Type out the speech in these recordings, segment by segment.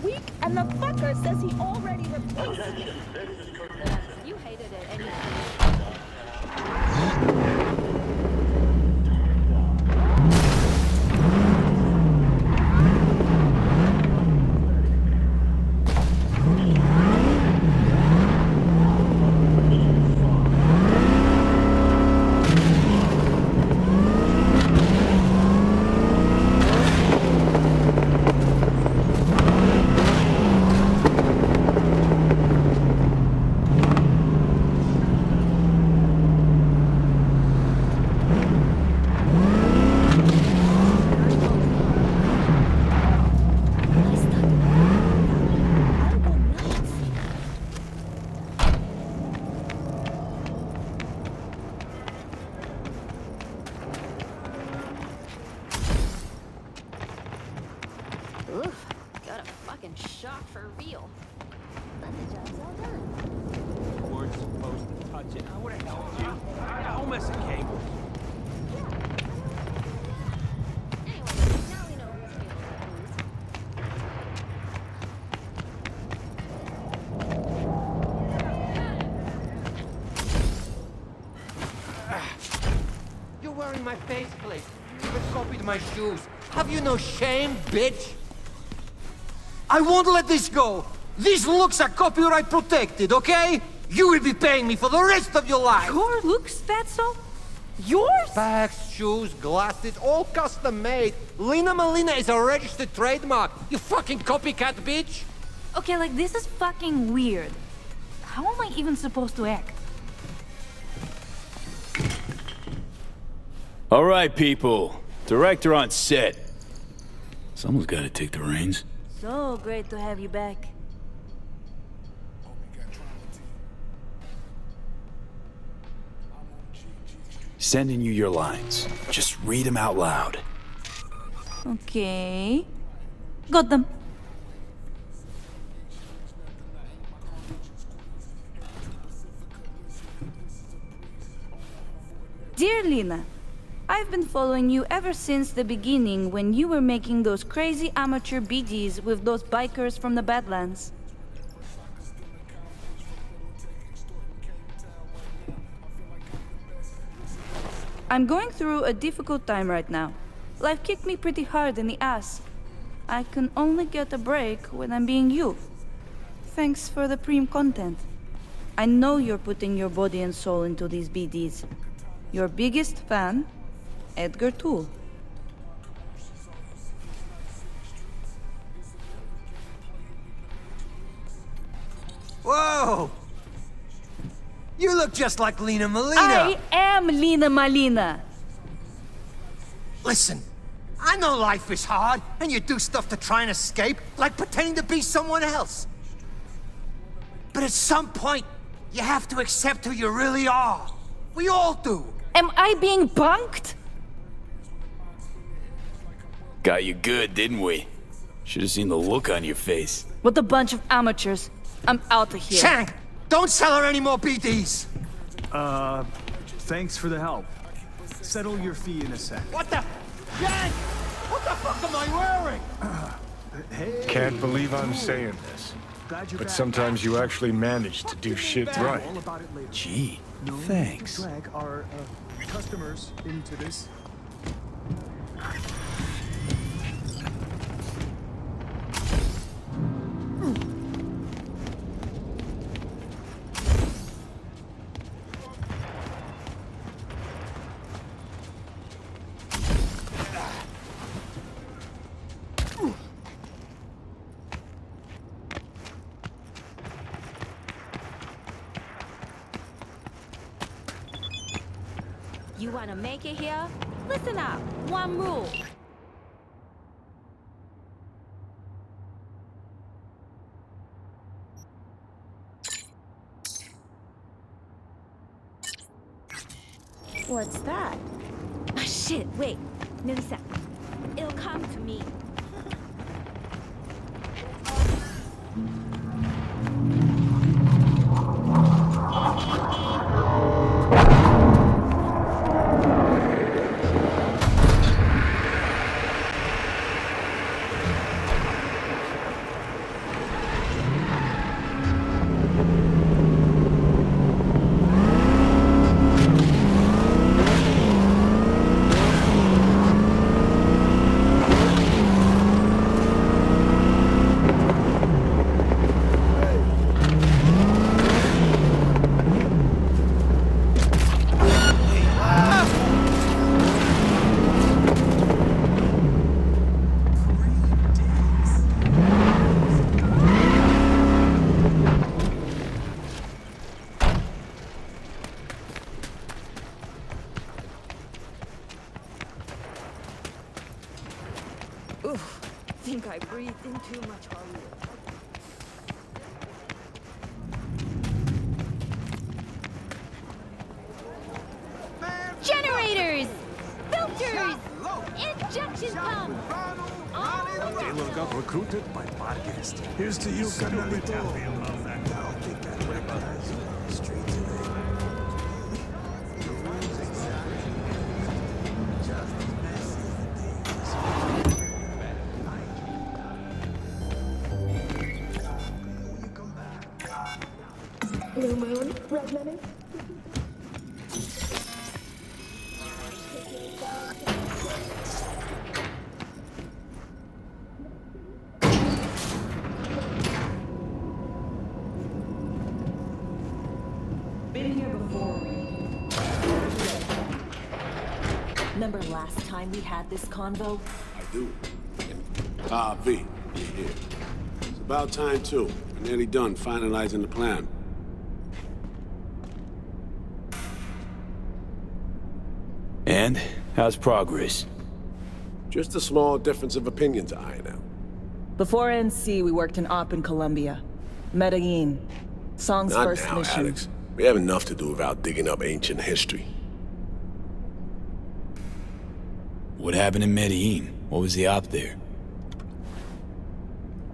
week, and the fucker says he already replaced me. You hated it anyway. Oof, got a fucking shock for real. But the job's all done. You weren't supposed to touch it. I would have helped you. I'll miss a cable. Anyway, now we know who's feeling You're wearing my faceplate. Even copied my shoes. Have you no shame, bitch? I won't let this go. These looks are copyright protected, okay? You will be paying me for the rest of your life. Your looks, Fatso? Yours? Bags, shoes, glasses, all custom made. Lina Malina is a registered trademark. You fucking copycat bitch. Okay, like, this is fucking weird. How am I even supposed to act? All right, people. Director on set. Someone's got to take the reins. So great to have you back. Sending you your lines. Just read them out loud. Okay. Got them. Dear Lina, I've been following you ever since the beginning when you were making those crazy amateur BDs with those bikers from the Badlands. I'm going through a difficult time right now. Life kicked me pretty hard in the ass. I can only get a break when I'm being you. Thanks for the Preem content. I know you're putting your body and soul into these BDs. Your biggest fan, Edgar Toole. Whoa! You look just like Lina Malina. I am Lina Malina. Listen, I know life is hard, and you do stuff to try and escape, like pretending to be someone else. But at some point, you have to accept who you really are. We all do. Am I being punked? Got you good, didn't we? Should have seen the look on your face. What a bunch of amateurs. I'm out of here. Shank, don't sell her any more BDs. Thanks for the help. Settle your fee in a sec. What the? Shank! What the fuck am I wearing? Hey. Can't believe I'm saying this, Glad you're but back. sometimes you actually manage to do shit right. All about it later. Gee, No need thanks. to drag our customers into this. You wanna make it here? Listen up. One rule. What's that? Ah, shit, wait. Melissa. It'll come to me. got recruited by Barguest. Here's to you, Carnalito. Now they can recognize you on the street today. Been here before. Remember last time we had this convo? I do. V, you're here. It's about time, too. We're nearly done finalizing the plan. And? How's progress? Just a small difference of opinion to iron out. Before NC, we worked in Op in Colombia. Medellin. Song's Not first now, mission. Alex. We have enough to do without digging up ancient history. What happened in Medellin? What was the op there?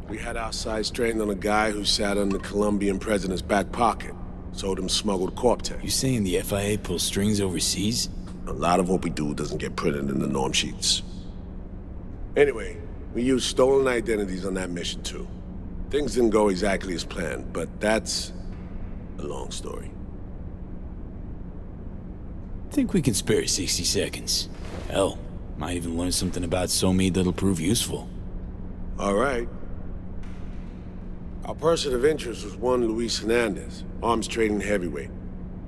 We had our sights trained on a guy who sat in the Colombian president's back pocket. Sold him smuggled Corp-Tech. You saying the FIA pulls strings overseas? A lot of what we do doesn't get printed in the norm sheets. Anyway, we used stolen identities on that mission too. Things didn't go exactly as planned, but that's a long story. Think we can spare 60 seconds. Hell, might even learn something about Somi that'll prove useful. All right. Our person of interest was one Luis Hernandez, arms trading heavyweight.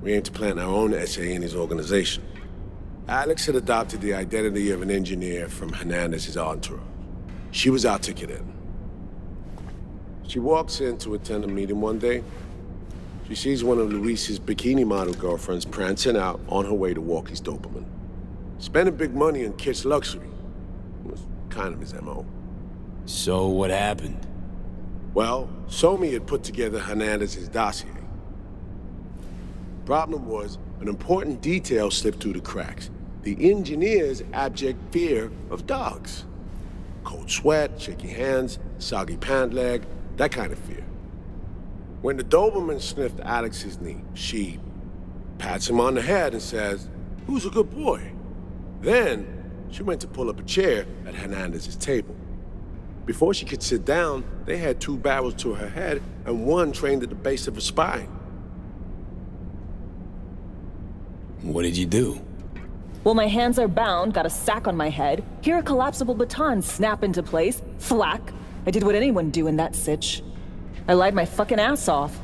We aim to plant our own SA in his organization. Alex had adopted the identity of an engineer from Hernandez's entourage. She was our ticket in. She walks in to attend a meeting one day. She sees one of Luis's bikini model girlfriends prancing out on her way to walk his Doberman. Spending big money on kids' luxury was kind of his MO. So what happened? Well, Somi had put together Hernandez's dossier. Problem was, an important detail slipped through the cracks. The engineer's abject fear of dogs. Cold sweat, shaky hands, soggy pant leg, that kind of fear. When the Doberman sniffed Alex's knee, she pats him on the head and says, "Who's a good boy?" Then, she went to pull up a chair at Hernandez's table. Before she could sit down, they had 2 barrels to her head and one trained at the base of her spine. What did you do? Well, my hands are bound, got a sack on my head. Here a collapsible baton snap into place. Thwack. I did what anyone do in that sitch. I lied my fucking ass off.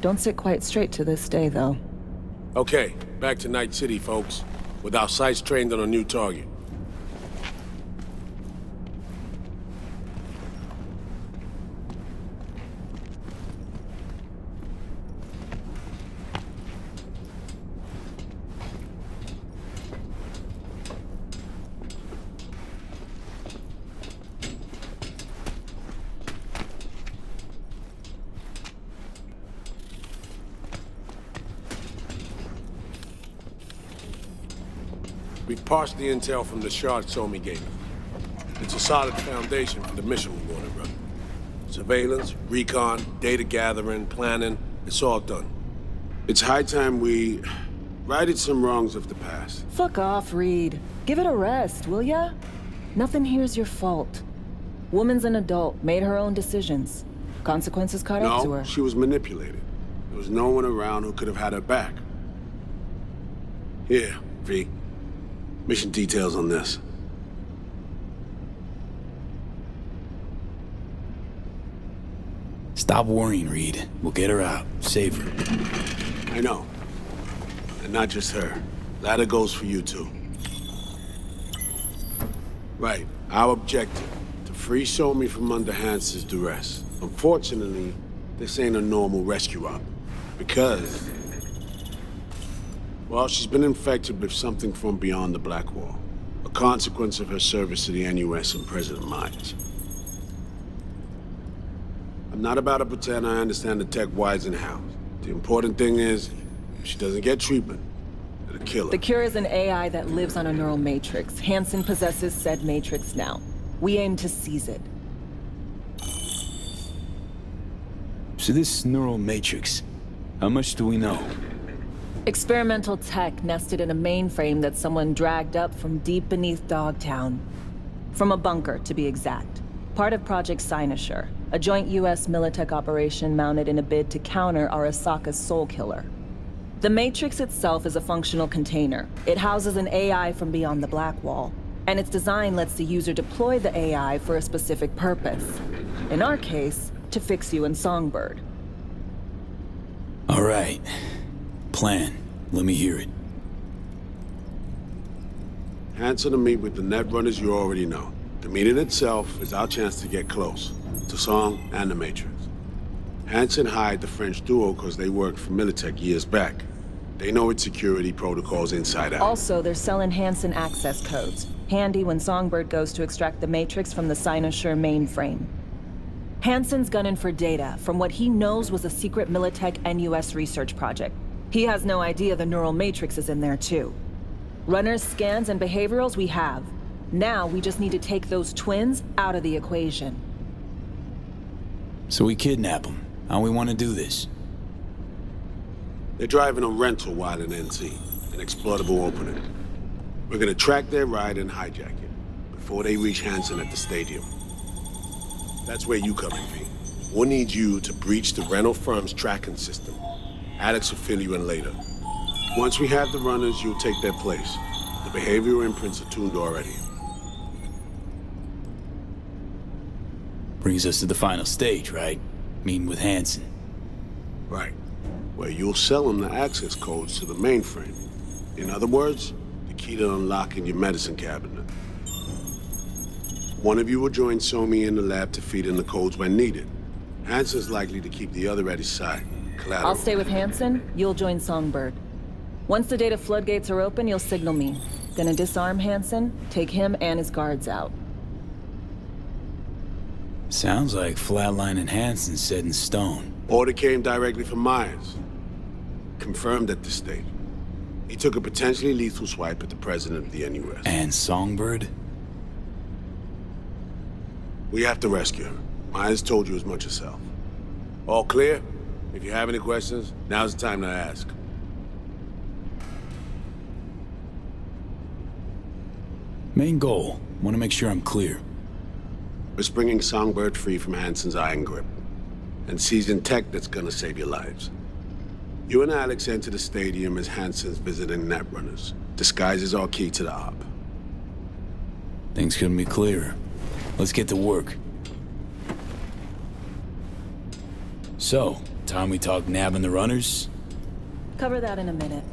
Don't sit quite straight to this day, though. Okay, back to Night City, folks. With our sights trained on a new target. We've parsed the intel from the shard Somi gave us. It's a solid foundation for the mission we want to run. Surveillance, recon, data gathering, planning, it's all done. It's high time we righted some wrongs of the past. Fuck off, Reed. Give it a rest, will ya? Nothing here's your fault. Woman's an adult, made her own decisions. Consequences caught up to No, her. she was manipulated. There was no one around who could have had her back. Here, V. Mission details on this. Stop worrying, Reed. We'll get her out. Save her. I know. And not just her. That goes for you too. Right. Our objective. To free Somi from under Hans's duress. Unfortunately, this ain't a normal rescue op. Because... well, she's been infected with something from beyond the Black Wall. A consequence of her service to the NUS and President Myers. I'm not about to pretend I understand the tech whys and hows. The important thing is, if she doesn't get treatment, it'll kill her. The cure is an AI that lives on a neural matrix. Hansen possesses said matrix now. We aim to seize it. So this neural matrix, how much do we know? Experimental tech nested in a mainframe that someone dragged up from deep beneath Dogtown. From a bunker, to be exact. Part of Project Cynosure, a joint US Militech operation mounted in a bid to counter Arasaka's Soul Killer. The Matrix itself is a functional container. It houses an AI from beyond the Black Wall, and its design lets the user deploy the AI for a specific purpose. In our case, to fix you and Songbird. All right. Plan. Let me hear it. Hanson to meet with the Netrunners you already know. The meeting itself is our chance to get close to Song and the Matrix. Hanson hired the French duo because they worked for Militech years back. They know its security protocols inside out. Also, they're selling Hanson access codes. Handy when Songbird goes to extract the Matrix from the Cynosure mainframe. Hanson's gunning for data from what he knows was a secret Militech and US research project. He has no idea the neural matrix is in there too. Runners, scans, and behaviorals we have. Now we just need to take those twins out of the equation. So we kidnap them. How we want to do this? They're driving a rental while in NC, an exploitable opening. We're gonna track their ride and hijack it before they reach Hanson at the stadium. That's where you come in, V. We'll need you to breach the rental firm's tracking system. Alex will fill you in later. Once we have the runners, you'll take their place. The behavioral imprints are tuned already. Brings us to the final stage, right? Meeting with Hanson. Right. Where you'll sell them the access codes to the mainframe. In other words, the key to unlocking your medicine cabinet. One of you will join Somi in the lab to feed in the codes when needed. Hanson's likely to keep the other at his side. Collateral. I'll stay with Hanson, you'll join Songbird. Once the data floodgates are open, you'll signal me. Gonna disarm Hanson, take him and his guards out. Sounds like flatlining Hanson's set in stone. Order came directly from Myers. Confirmed at this stage. He took a potentially lethal swipe at the president of the NUS. And Songbird? We have to rescue her. Myers told you as much herself. All clear? If you have any questions, now's the time to ask. Main goal. Want to make sure I'm clear. We're springing Songbird free from Hanson's iron grip. And seizing tech that's gonna save your lives. You and Alex enter the stadium as Hanson's visiting Netrunners. Disguise is our key to the op. Things couldn't be clearer. Let's get to work. So, time we talk nabbing the runners? Cover that in a minute.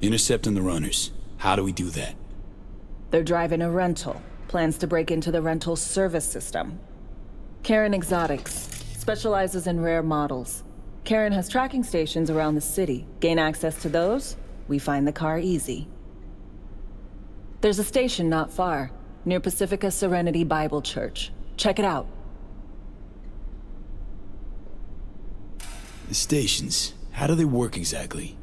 Intercepting the runners. How do we do that? They're driving a rental. Plans to break into the rental service system. Karen Exotics specializes in rare models. Karen has tracking stations around the city. Gain access to those, we find the car easy. There's a station not far, near Pacifica Serenity Bible Church. Check it out. The stations. How do they work exactly?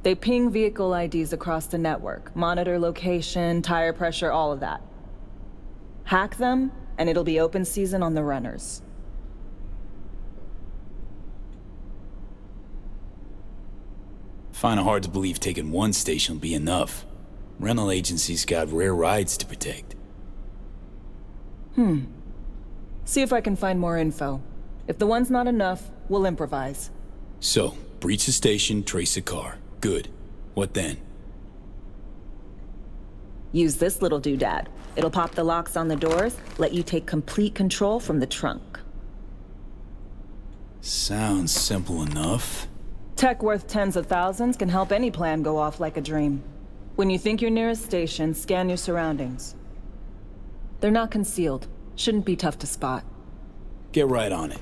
They ping vehicle IDs across the network, monitor location, tire pressure, all of that. Hack them, and it'll be open season on the runners. Find it hard to believe taking one station will be enough. Rental agencies got rare rides to protect. See if I can find more info. If the one's not enough, we'll improvise. So, breach the station, trace the car. Good. What then? Use this little doodad. It'll pop the locks on the doors, let you take complete control from the trunk. Sounds simple enough. Tech worth tens of thousands can help any plan go off like a dream. When you think you're near a station, scan your surroundings. They're not concealed. Shouldn't be tough to spot. Get right on it.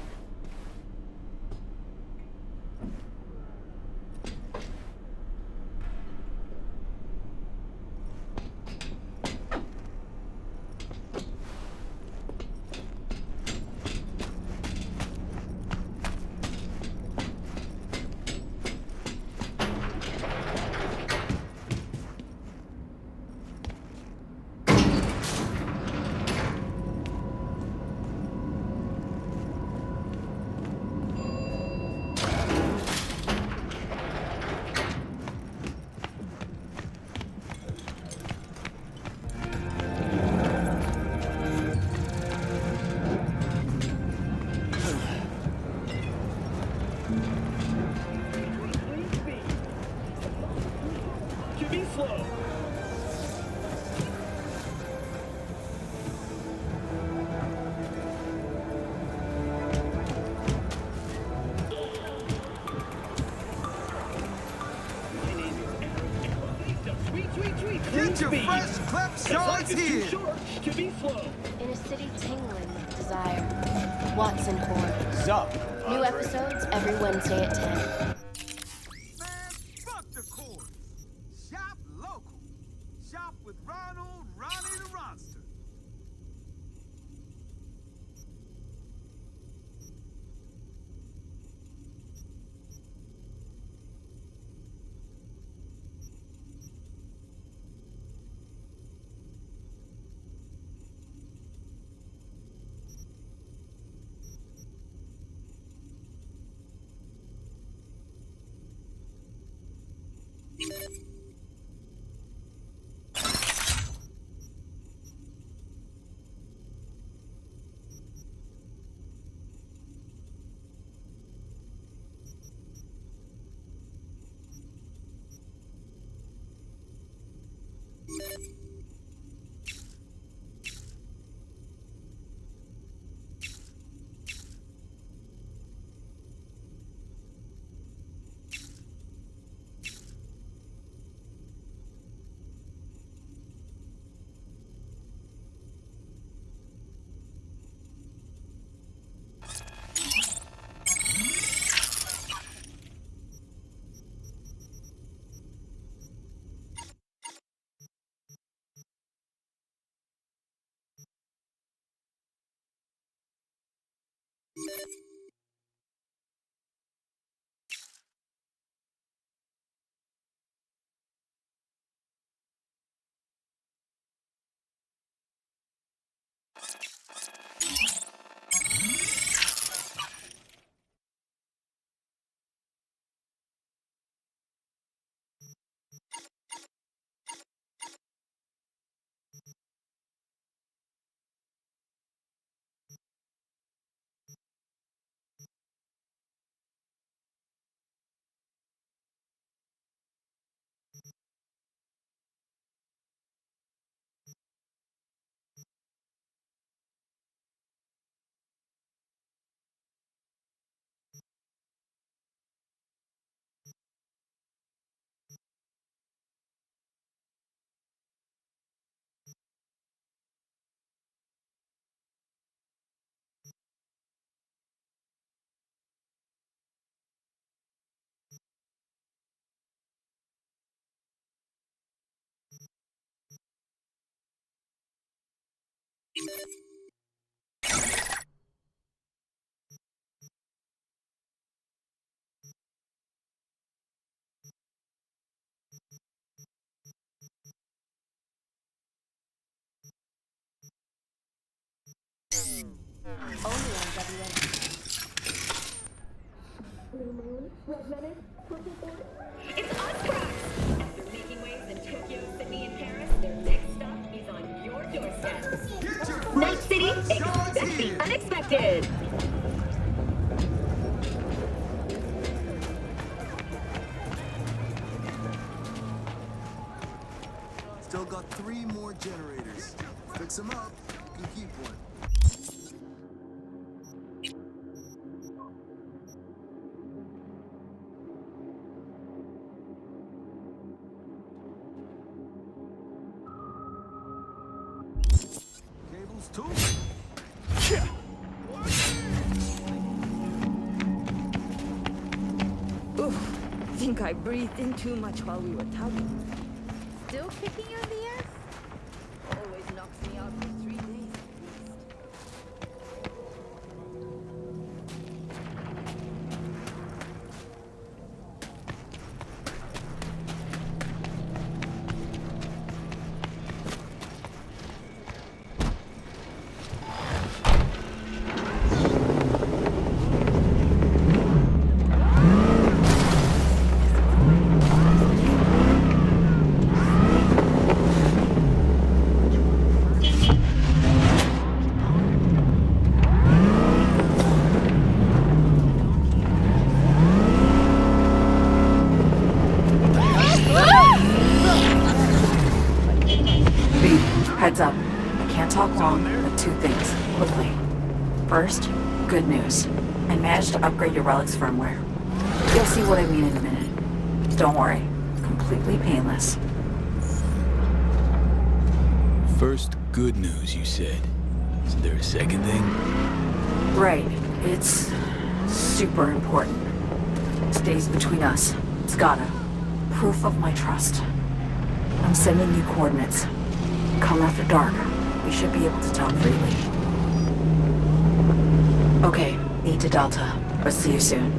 Get your fresh clip shorts here! In a city tingling with desire. Watson Horn. Sup? New episodes every Wednesday at 10. Man, fuck the course. Shop local. Shop with Ronald, Ronnie the Ronster. Only on WN. It's Oscrox! After making waves in Tokyo, Sydney, and Paris, their next stop is on your doorstep. Get your Night fresh City, clip shorts expect the here! unexpected! Still got 3 more generators. Fix them up, you can keep one. Cables too? Oof, think I breathed in too much while we were talking. Still kicking you in the ass? Always knocks me out for 3 days at least. Heads up. I can't talk long, but 2 things, quickly. First, good news. I managed to upgrade your relic's firmware. You'll see what I mean in a minute. Don't worry, completely painless. First, good news, you said. Is there a second thing? Right. It's super important. Stays between us. It's gotta. Proof of my trust. I'm sending you coordinates. Come after dark. We should be able to talk freely. Okay, E to Delta. I'll see you soon.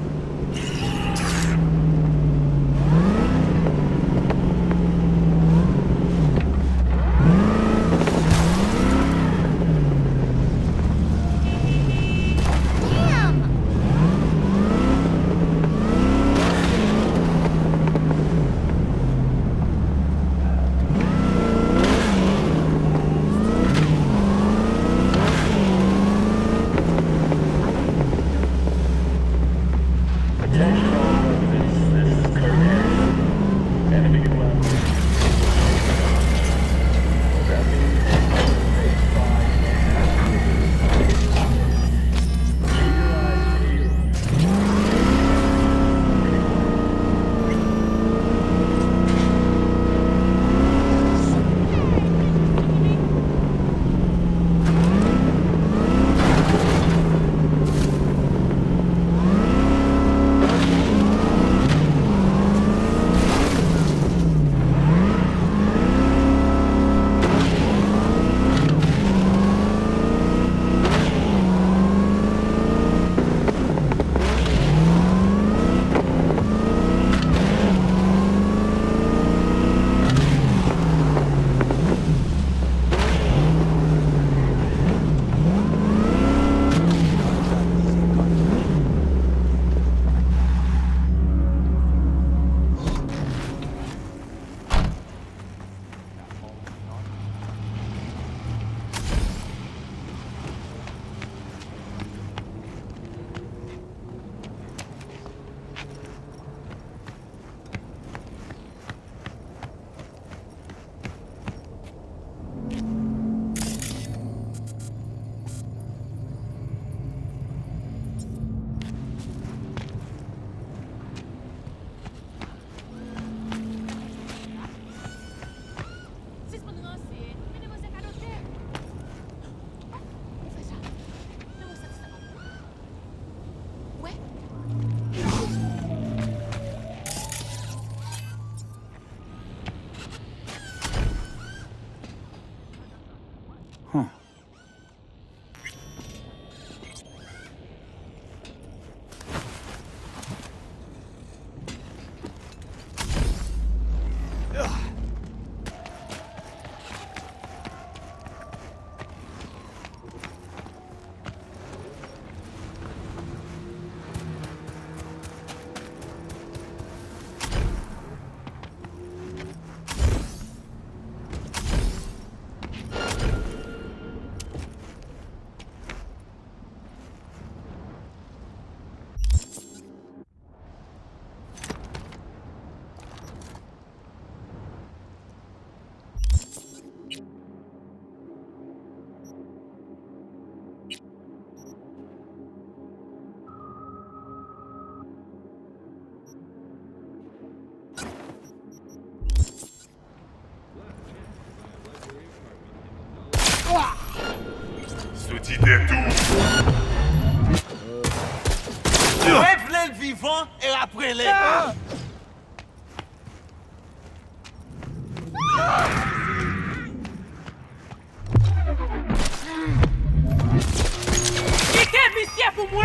Petit détour. Lève-les le vivant et après les. Quittez, monsieur, pour moi!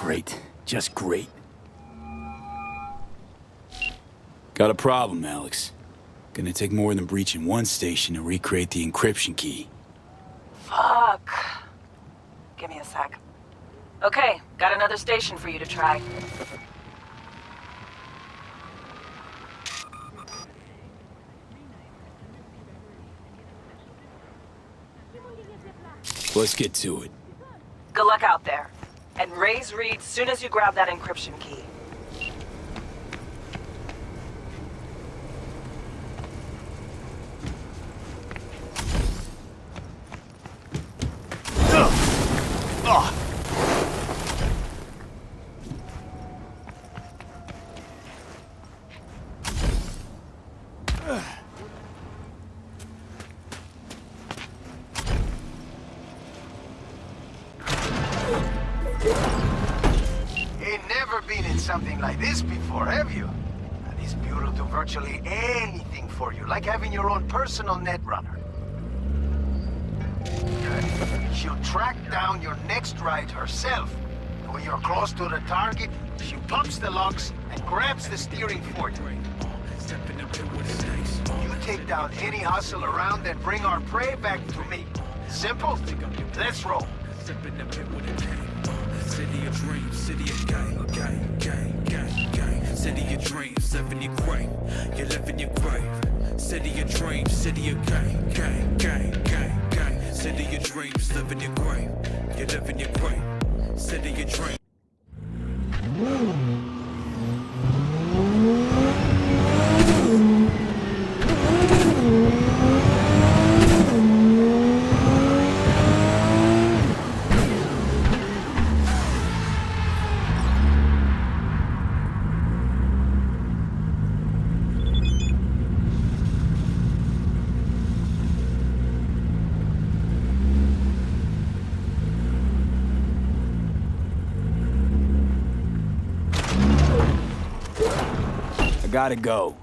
Great. Just great. Got a problem, Alex. Gonna take more than breaching one station to recreate the encryption key. Fuck. Give me a sec. Okay, got another station for you to try. Let's get to it. Good luck out there. And raise Reed soon as you grab that encryption key. Ain't never been in something like this before, have you? This bureau do virtually anything for you, like having your own personal netrunner. She'll track down your next ride herself. And when you're close to the target, she pumps the locks and grabs the steering for you. You take down any hustle around and bring our prey back to me. Simple? Let's roll. City of dreams, city of gang, gang, gang, gang, gang. City of dreams, live in your grave. You live in your grave. City of dreams, city of gang, gang, gang, gang, gang. City of dreams, live in your grave. You live in your grave. City of dreams. Gotta go.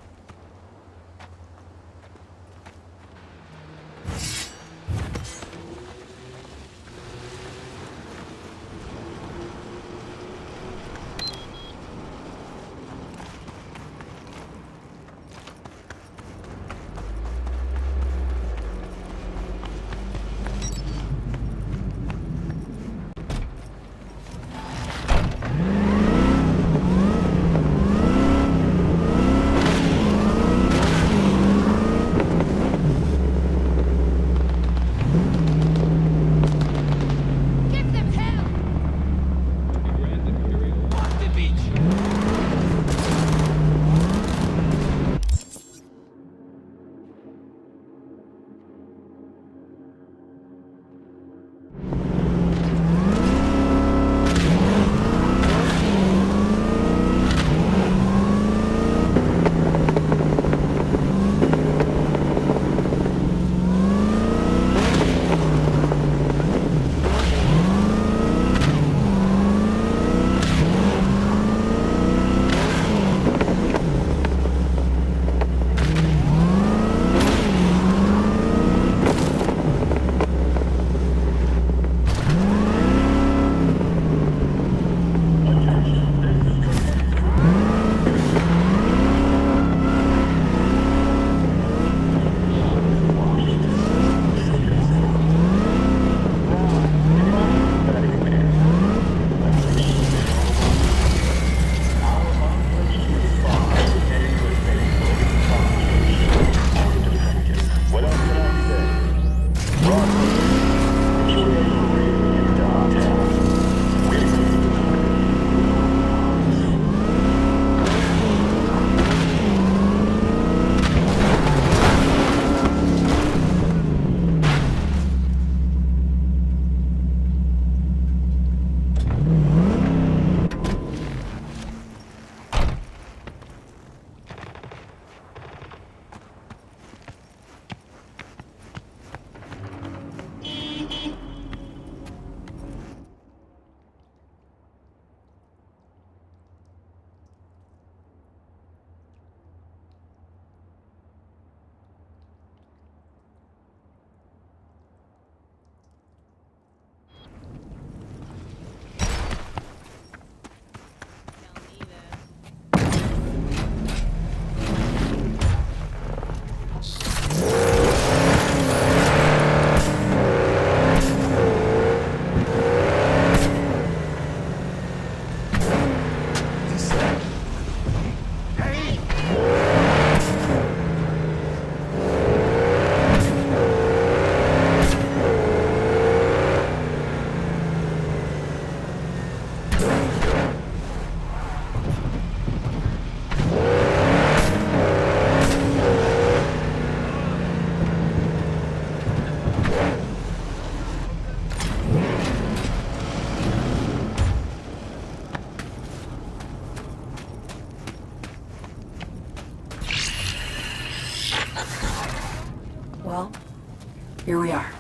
here we are.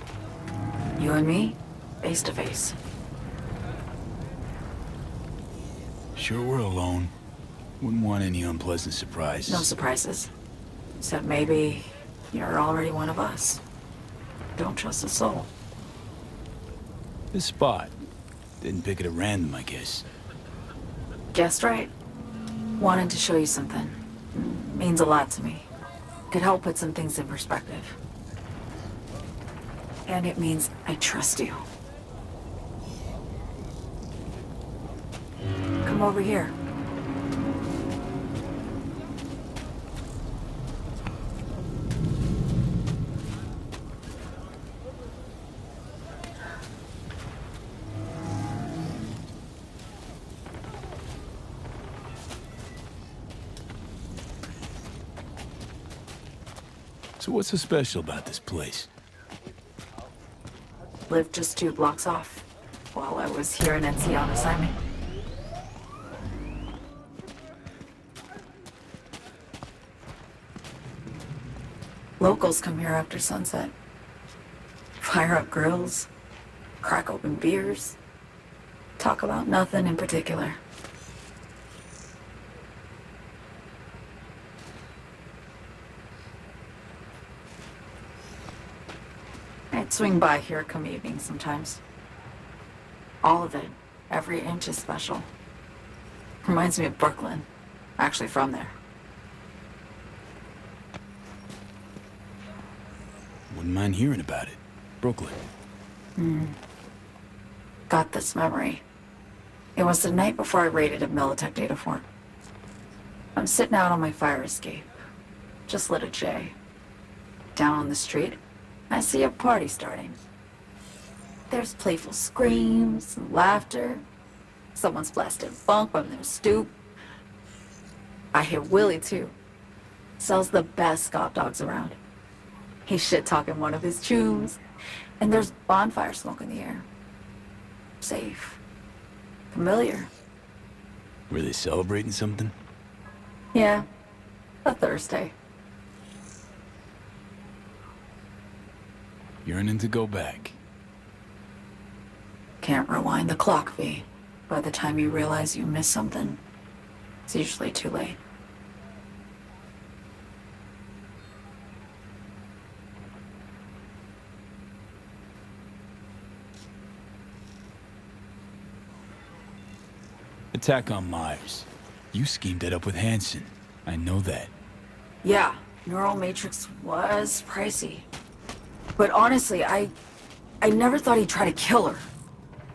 You and me, face to face. Sure we're alone. Wouldn't want any unpleasant surprises. No surprises. Except maybe you're already one of us. Don't trust a soul. This spot. Didn't pick it at random, I guess. Guessed right. Wanted to show you something. Means a lot to me. Could help put some things in perspective. And it means I trust you. Come over here. So what's so special about this place? Lived just 2 blocks off while I was here in NC on assignment. Locals come here after sunset. Fire up grills, crack open beers, talk about nothing in particular. I'd swing by here come evening sometimes. All of it, every inch is special. Reminds me of Brooklyn. Actually from there. Wouldn't mind hearing about it. Brooklyn. Got this memory. It was the night before I raided a Militech data fort. I'm sitting out on my fire escape. Just lit a J. Down on the street, I see a party starting. There's playful screams and laughter. Someone's blasting funk from their stoop. I hear Willie too. Sells the best Scott dogs around. He's shit-talking one of his chooms, and there's bonfire smoke in the air. Safe. Familiar. Were they celebrating something? Yeah. A Thursday. Yearning to go back. Can't rewind the clock, V. By the time you realize you missed something, it's usually too late. Attack on Myers. You schemed it up with Hansen. I know that. Yeah, Neural Matrix was pricey. But honestly, I never thought he'd try to kill her.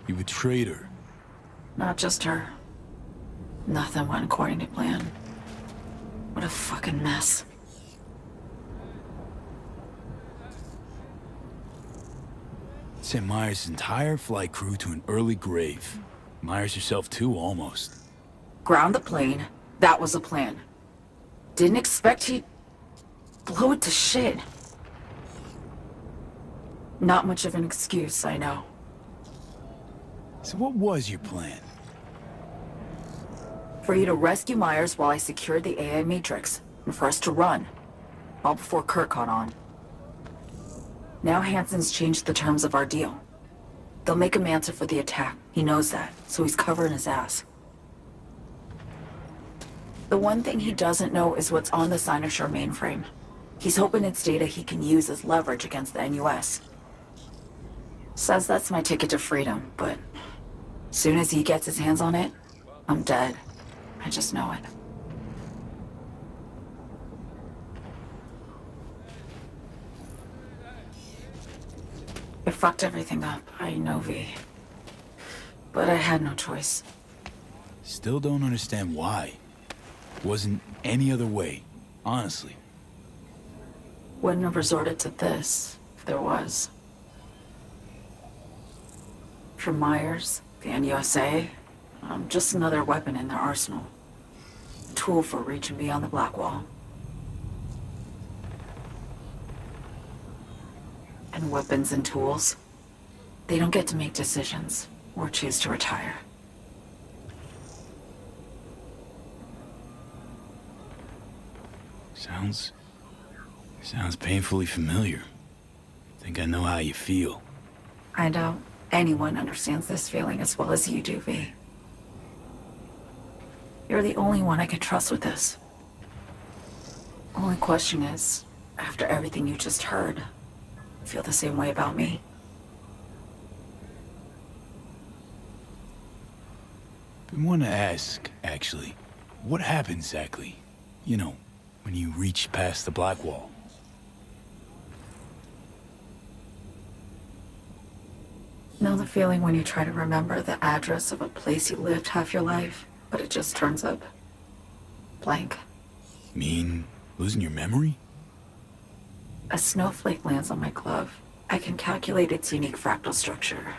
You betrayed her. Not just her. Nothing went according to plan. What a fucking mess. Sent Myers' entire flight crew to an early grave. Myers herself too, almost. Ground the plane. That was the plan. Didn't expect he'd blow it to shit. Not much of an excuse, I know. So what was your plan? For you to rescue Myers while I secured the AI Matrix, and for us to run. All before Kurt caught on. Now Hansen's changed the terms of our deal. They'll make him answer for the attack. He knows that, so he's covering his ass. The one thing he doesn't know is what's on the Cynosure mainframe. He's hoping it's data he can use as leverage against the NUS. Says that's my ticket to freedom, but soon as he gets his hands on it, I'm dead. I just know it. It fucked everything up, I know, V. But I had no choice. Still don't understand why. Wasn't any other way, honestly. Wouldn't have resorted to this, if there was. For Myers, the NUSA, I'm just another weapon in their arsenal. A tool for reaching beyond the Black Wall. And weapons and tools, they don't get to make decisions or choose to retire. Sounds painfully familiar. Think I know how you feel. I doubt anyone understands this feeling as well as you do, V. You're the only one I can trust with this. Only question is, after everything you just heard, you feel the same way about me? Been wanting to ask, actually. What happened exactly? You know, when you reached past the black wall. Know the feeling when you try to remember the address of a place you lived half your life, but it just turns up blank? Mean losing your memory? A snowflake lands on my glove. I can calculate its unique fractal structure.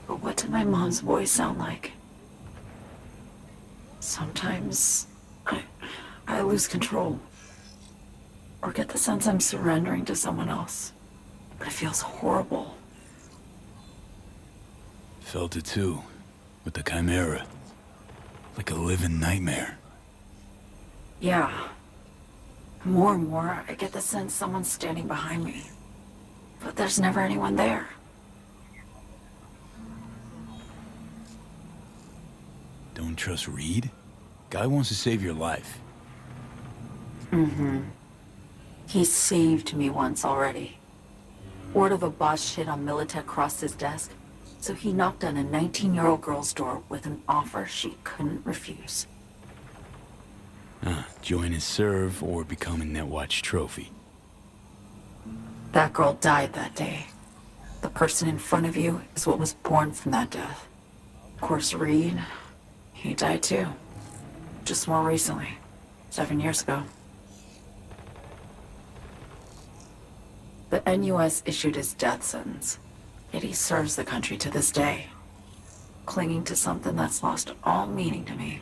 But what did my mom's voice sound like? Sometimes I lose control. Or get the sense I'm surrendering to someone else. But it feels horrible. Felt it too, with the Chimera. Like a living nightmare. Yeah. More and more, I get the sense someone's standing behind me. But there's never anyone there. Don't trust Reed? Guy wants to save your life. Mm-hmm. He saved me once already. Word of a boss shit on Militech crossed his desk, so he knocked on a 19-year-old girl's door with an offer she couldn't refuse. Join his serve or become a Netwatch trophy. That girl died that day. The person in front of you is what was born from that death. Of course, Reed, he died too. Just more recently. 7 years ago. The NUS issued his death sentence, yet he serves the country to this day, clinging to something that's lost all meaning to me.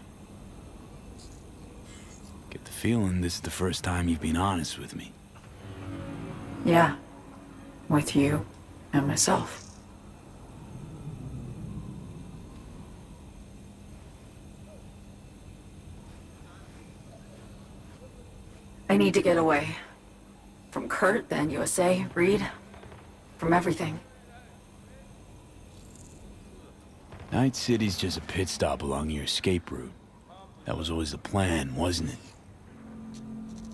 Get the feeling this is the first time you've been honest with me. Yeah. With you and myself. I need to get away. From Kurt, the NUSA, Reed, from everything. Night City's just a pit stop along your escape route. That was always the plan, wasn't it?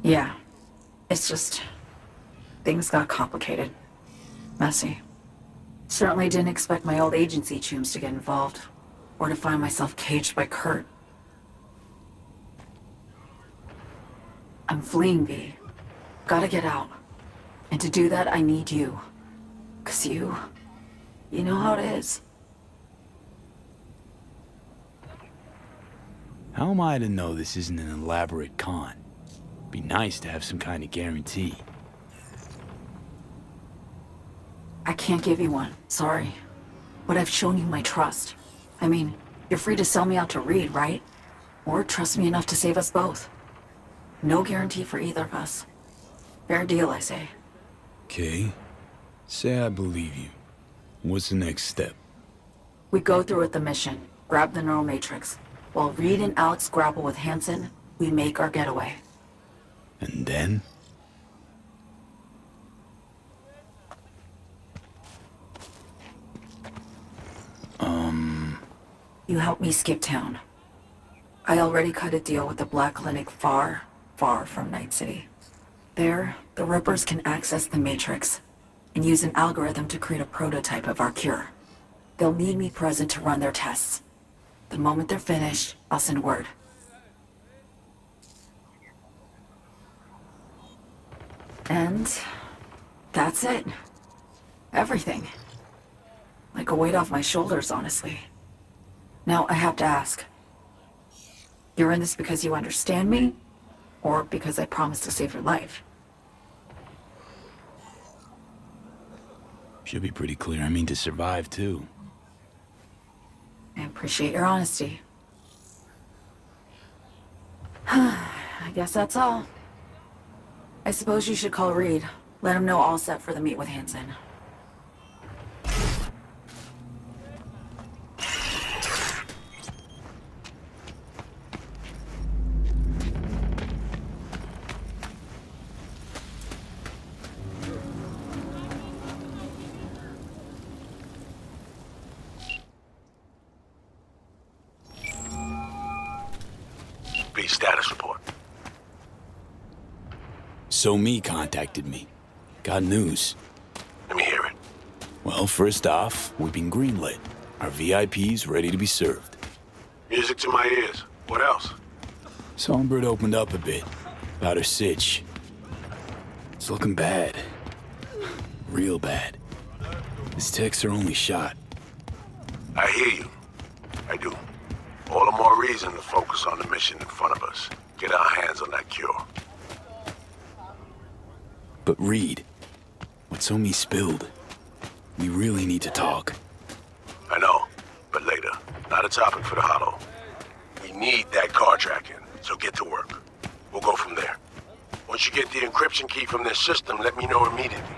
Yeah. It's just... things got complicated. Messy. Certainly didn't expect my old agency chooms to get involved. Or to find myself caged by Kurt. I'm fleeing, V. Gotta get out. And to do that, I need you. 'Cause you know how it is. How am I to know this isn't an elaborate con? Be nice to have some kind of guarantee. I can't give you one, sorry. But I've shown you my trust. I mean, you're free to sell me out to Reed, right? Or trust me enough to save us both. No guarantee for either of us. Fair deal, I say. Okay. Say I believe you. What's the next step? We go through with the mission, grab the neural matrix. While Reed and Alex grapple with Hansen, we make our getaway. And then? You help me skip town. I already cut a deal with the Black Clinic far, far from Night City. There, the Rippers can access the Matrix and use an algorithm to create a prototype of our cure. They'll need me present to run their tests. The moment they're finished, I'll send word. And that's it. Everything. Like a weight off my shoulders, honestly. Now I have to ask. You're in this because you understand me? Or because I promised to save your life? Should be pretty clear. I mean to survive, too. I appreciate your honesty. I guess that's all. I suppose you should call Reed. Let him know all set for the meet with Hansen. need status report. So Me contacted me. Got news. Let me hear it. Well, first off, we've been greenlit. Our VIP's ready to be served. Music to my ears. What else? Songbird opened up a bit about her sitch. It's looking bad. Real bad. His tech's her only shot. I hear you. I do. All the more reason to focus on the mission in front of us. Get our hands on that cure. But Reed, what So Me spilled, we really need to talk. I know, but later. Not a topic for the Hollow. We need that car tracking, so get to work. We'll go from there. Once you get the encryption key from this system, let me know immediately.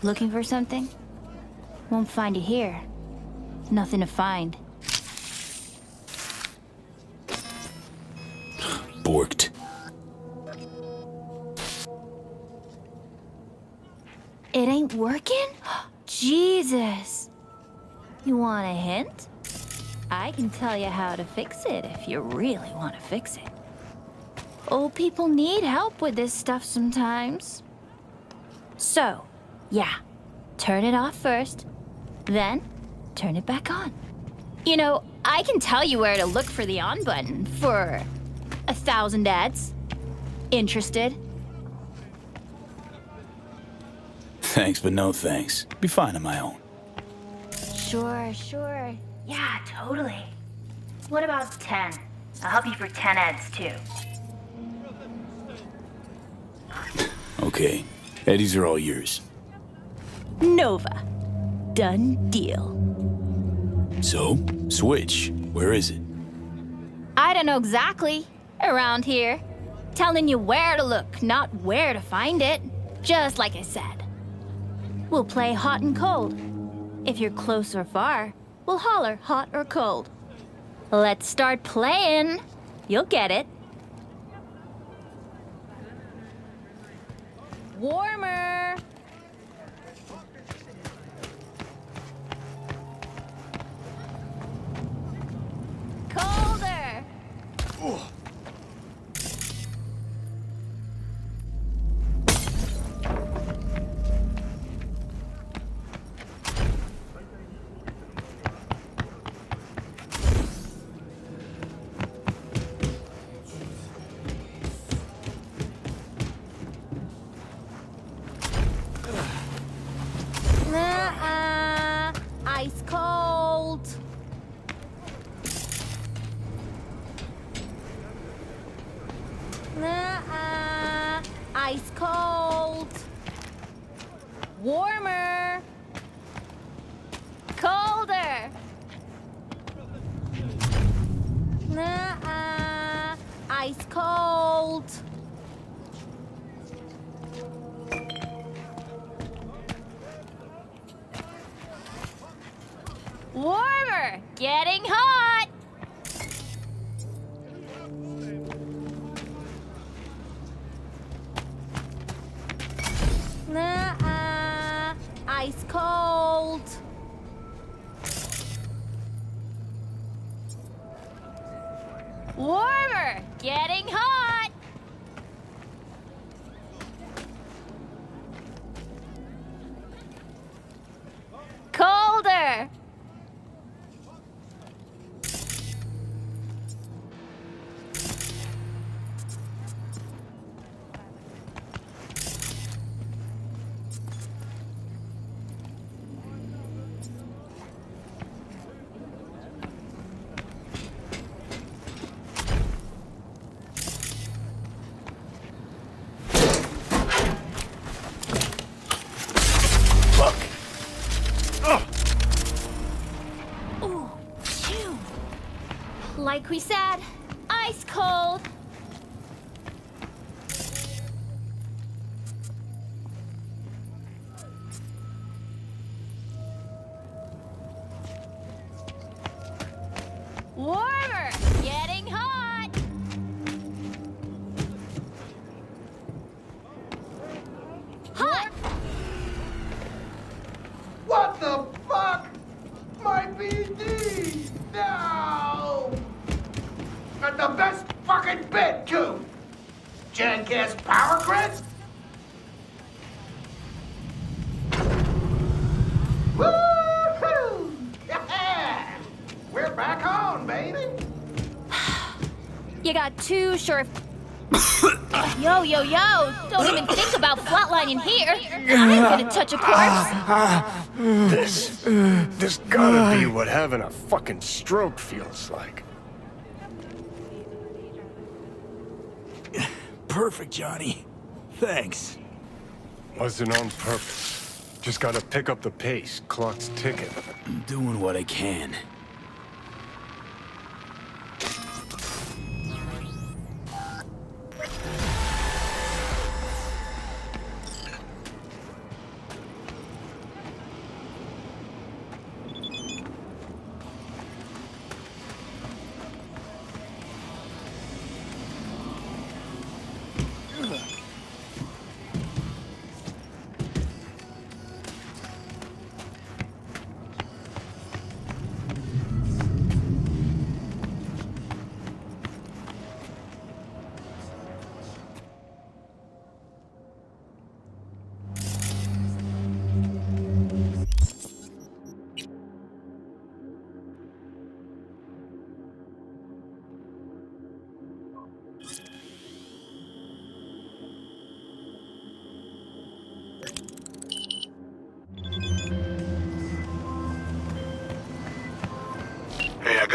Looking for something? Won't find it here. Nothing to find. Borked. It ain't working? Jesus! You want a hint? I can tell you how to fix it if you really want to fix it. Old people need help with this stuff sometimes. So, yeah, turn it off first. Then, turn it back on. You know, I can tell you where to look for the on button for 1,000 ads. Interested? Thanks, but no thanks. Be fine on my own. Sure. Yeah, totally. What about 10? I'll help you for 10 ads too. Okay. Eddies are all yours. Nova. Done deal. So, Switch. Where is it? I don't know exactly. Around here. Telling you where to look, not where to find it. Just like I said. We'll play hot and cold. If you're close or far, we'll holler hot or cold. Let's start playing. You'll get it. Warmer. Colder. Ice cold. Ice cold. Warmer. Colder. Ice cold. Warmer. Getting hot. Ice cold. Warmer. Getting hot. Colder. Ooh, phew. Like we said, ice cold. Warmer, getting hot. Hot. What the fuck? My BD! No! And the best fucking bit, too! Jackass power grid? Woo-hoo! Yeah! We're back on, baby! You got two sure. Yo! Don't even think about flatlining here. I ain't gonna touch a corpse. This gotta be what having a fucking stroke feels like. Perfect, Johnny. Thanks. Wasn't on purpose. Just gotta pick up the pace. Clock's ticking. I'm doing what I can.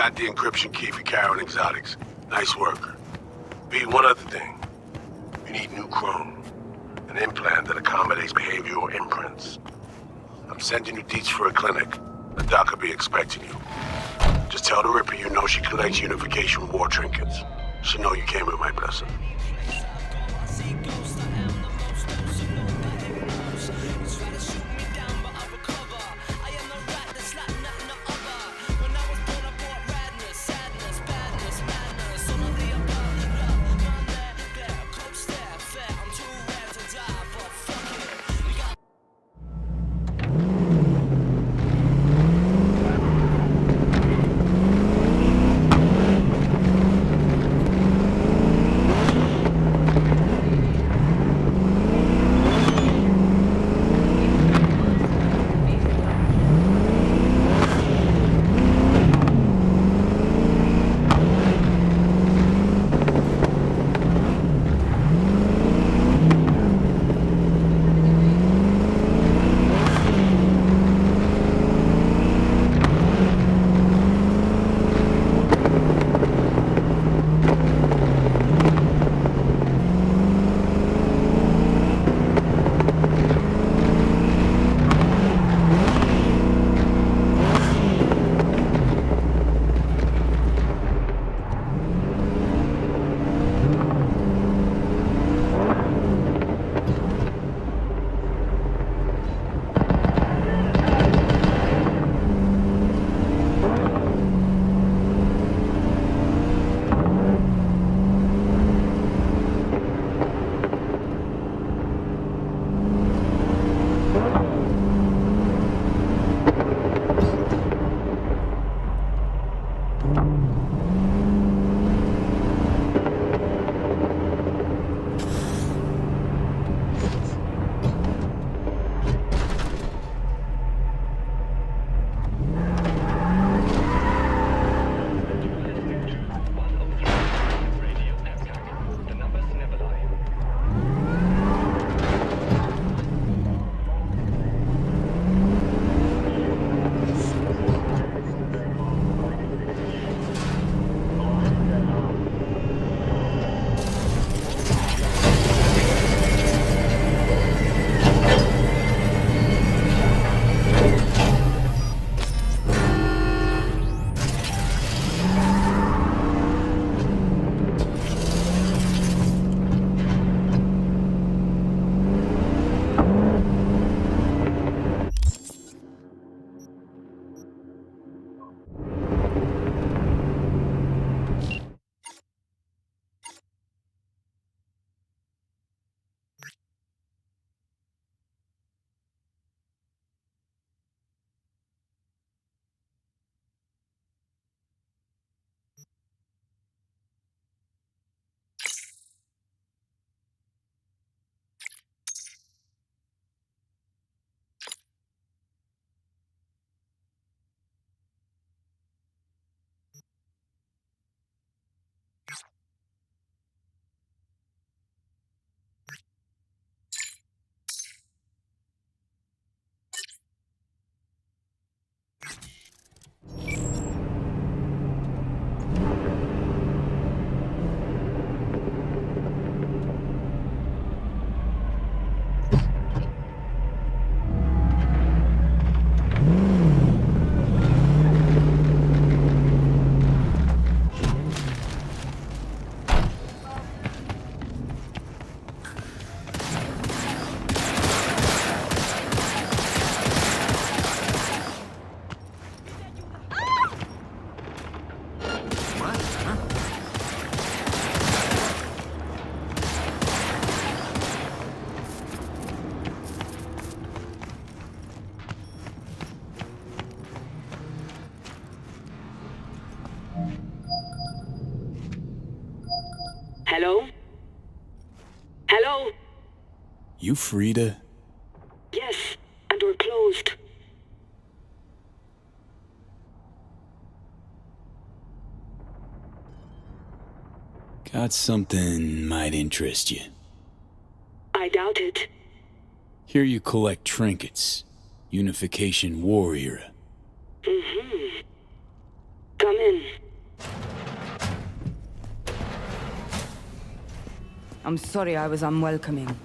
got the encryption key for Karen Exotics. Nice work. B, one other thing. You need new chrome. An implant that accommodates behavioral imprints. I'm sending you deets for a clinic. The doc will be expecting you. Just tell the Ripper you know she collects unification war trinkets. She'll know you came with my blessing. Hello? Hello? You Frida? Yes, and we're closed. Got something might interest you. I doubt it. Here you collect trinkets. Unification war era. Mm-hmm. Come in. I'm sorry I was unwelcoming.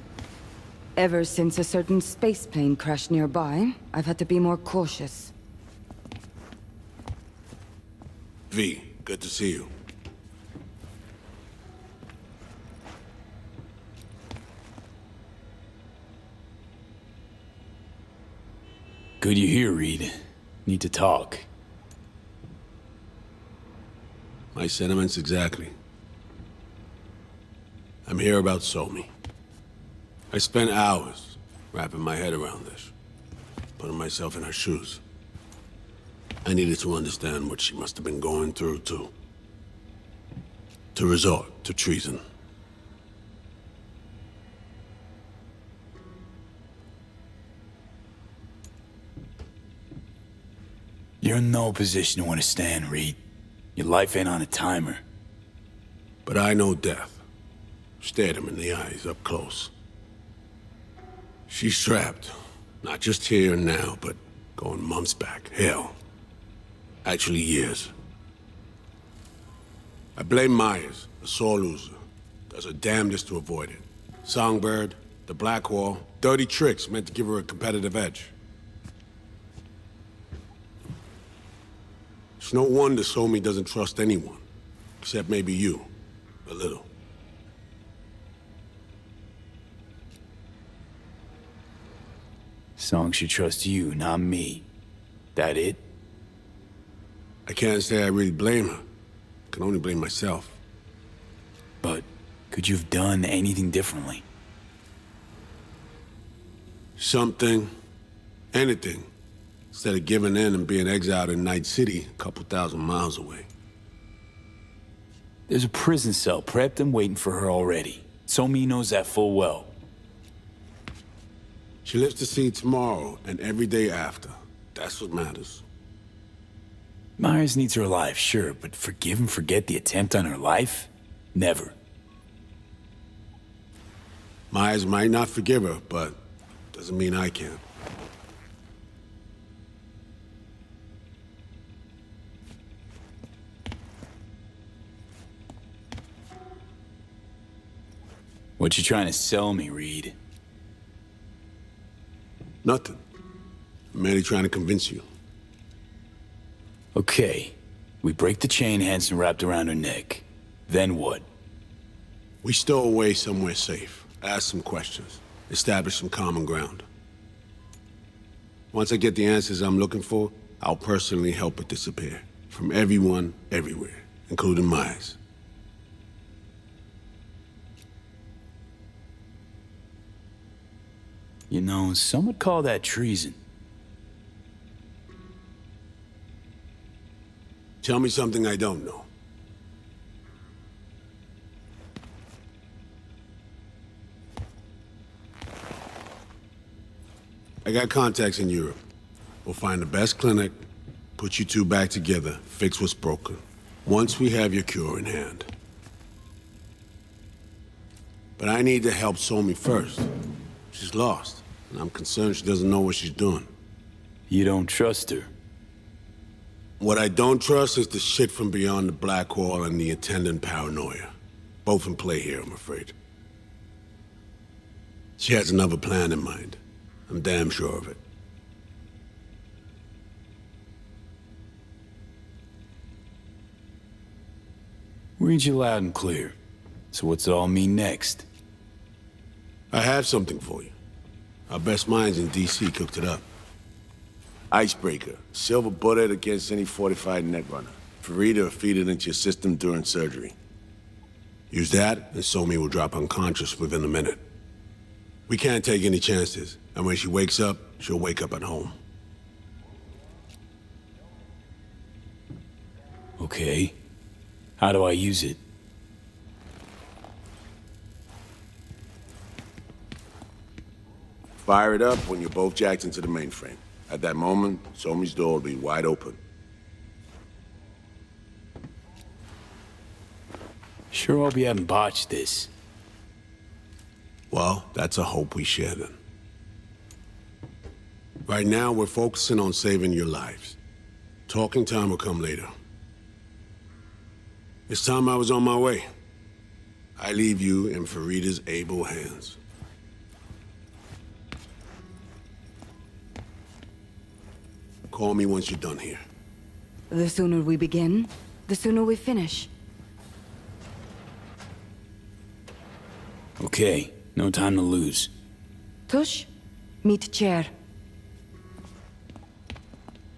Ever since a certain space plane crashed nearby, I've had to be more cautious. V, good to see you. Good you're here, Reed. Need to talk. My sentiments exactly. I'm here about Somi. I spent hours wrapping my head around this, putting myself in her shoes. I needed to understand what she must have been going through, too. To resort to treason. You're in no position to understand, Reed. Your life ain't on a timer. But I know death. Stared him in the eyes up close. She's trapped. Not just here and now, but going months back. Hell. Actually years. I blame Myers, a sore loser. Does her damnedest to avoid it. Songbird, the Blackwall, dirty tricks meant to give her a competitive edge. It's no wonder Somi doesn't trust anyone. Except maybe you. A little. Song should trust you, not me. That it? I can't say I really blame her. I can only blame myself. But could you have done anything differently? Something. Anything. Instead of giving in and being exiled in Night City, a couple thousand miles away. There's a prison cell prepped and waiting for her already. Somi knows that full well. She lives to see tomorrow and every day after. That's what matters. Myers needs her alive, sure, but forgive and forget the attempt on her life? Never. Myers might not forgive her, but doesn't mean I can. What you trying to sell me, Reed? Nothing. I'm merely trying to convince you. Okay. We break the chain Hanson wrapped around her neck. Then what? We stow away somewhere safe. Ask some questions. Establish some common ground. Once I get the answers I'm looking for, I'll personally help it disappear. From everyone, everywhere. Including Myers. You know, some would call that treason. Tell me something I don't know. I got contacts in Europe. We'll find the best clinic, put you two back together, fix what's broken. Once we have your cure in hand. But I need to help Somi first. She's lost, and I'm concerned she doesn't know what she's doing. You don't trust her? What I don't trust is the shit from beyond the Blackwall and the attendant paranoia. Both in play here, I'm afraid. She has another plan in mind. I'm damn sure of it. Read you loud and clear. So what's it all mean next? I have something for you. Our best minds in DC cooked it up. Icebreaker. Silver bullet against any fortified netrunner. Farida feed it into your system during surgery. Use that, and Somi will drop unconscious within a minute. We can't take any chances, and when she wakes up, she'll wake up at home. Okay. How do I use it? Fire it up when you're both jacked into the mainframe. At that moment, Somi's door will be wide open. Sure hope you haven't botched this. Well, that's a hope we share then. Right now, we're focusing on saving your lives. Talking time will come later. It's time I was on my way. I leave you in Farida's able hands. Call me once you're done here. The sooner we begin, the sooner we finish. Okay, no time to lose. Tush, meet chair.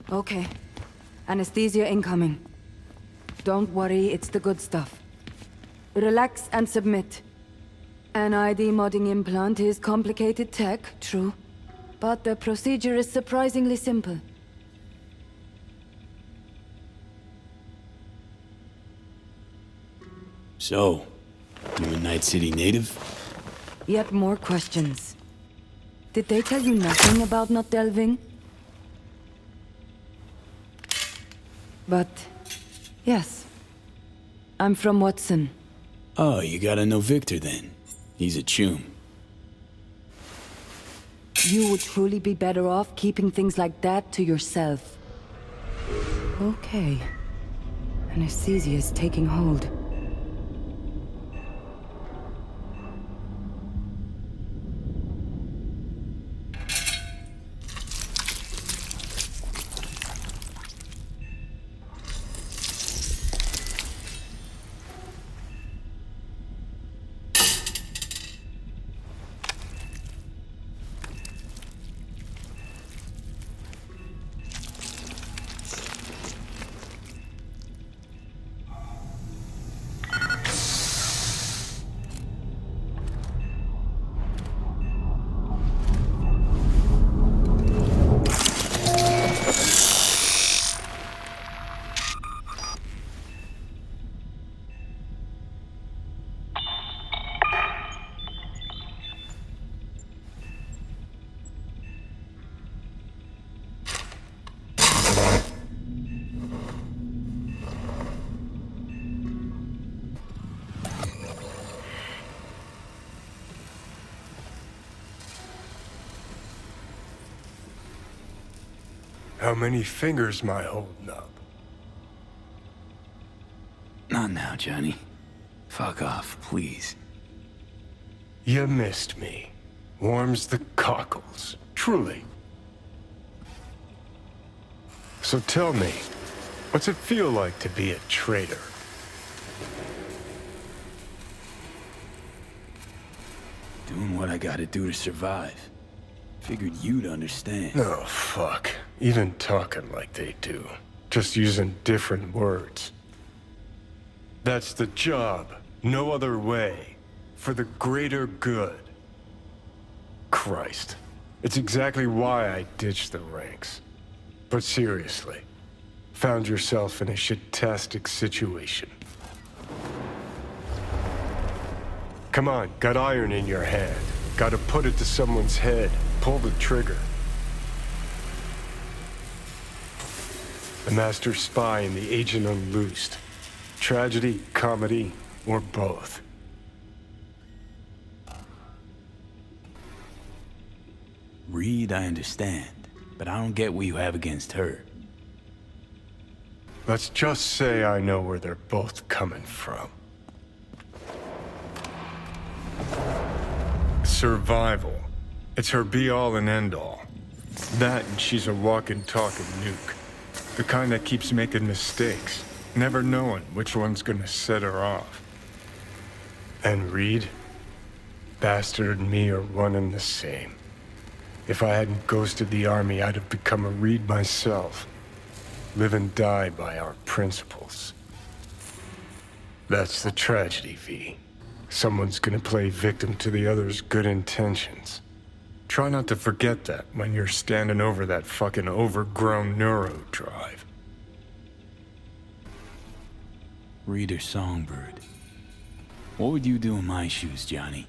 Okay. Anesthesia incoming. Don't worry, it's the good stuff. Relax and submit. An ID modding implant is complicated tech, true. But the procedure is surprisingly simple. So, you a Night City native? Yet more questions. Did they tell you nothing about not delving? But, yes. I'm from Watson. Oh, you gotta know Victor then. He's a chum. You would truly be better off keeping things like that to yourself. Okay. Anesthesia is taking hold. How many fingers am I holding up? Not now, Johnny. Fuck off, please. You missed me. Warms the cockles, truly. So tell me, what's it feel like to be a traitor? Doing what I gotta do to survive. Figured you'd understand. Oh, fuck. Even talking like they do. Just using different words. That's the job. No other way. For the greater good. Christ. It's exactly why I ditched the ranks. But seriously. Found yourself in a shit-tastic situation. Come on, got iron in your hand. Gotta put it to someone's head. Pull the trigger. The master spy and the agent unloosed. Tragedy, comedy, or both. Reed, I understand, but I don't get what you have against her. Let's just say I know where they're both coming from. Survival. It's her be-all and end-all. That and she's a walking, talking nuke. The kind that keeps making mistakes, never knowing which one's gonna set her off. And Reed? Bastard and me are one and the same. If I hadn't ghosted the army, I'd have become a Reed myself. Live and die by our principles. That's the tragedy, V. Someone's gonna play victim to the other's good intentions. Try not to forget that when you're standing over that fucking overgrown neuro drive. Reader Songbird. What would you do in my shoes, Johnny?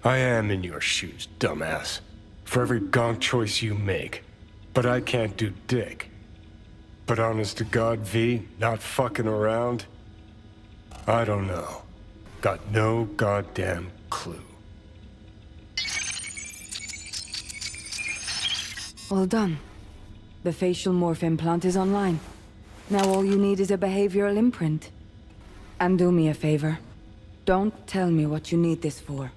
I am in your shoes, dumbass. For every gonk choice you make. But I can't do dick. But honest to God, V, not fucking around? I don't know. Got no goddamn clue. Well done. The facial morph implant is online. Now all you need is a behavioral imprint. And do me a favor. Don't tell me what you need this for.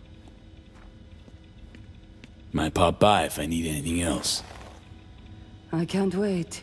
Might pop by if I need anything else. I can't wait.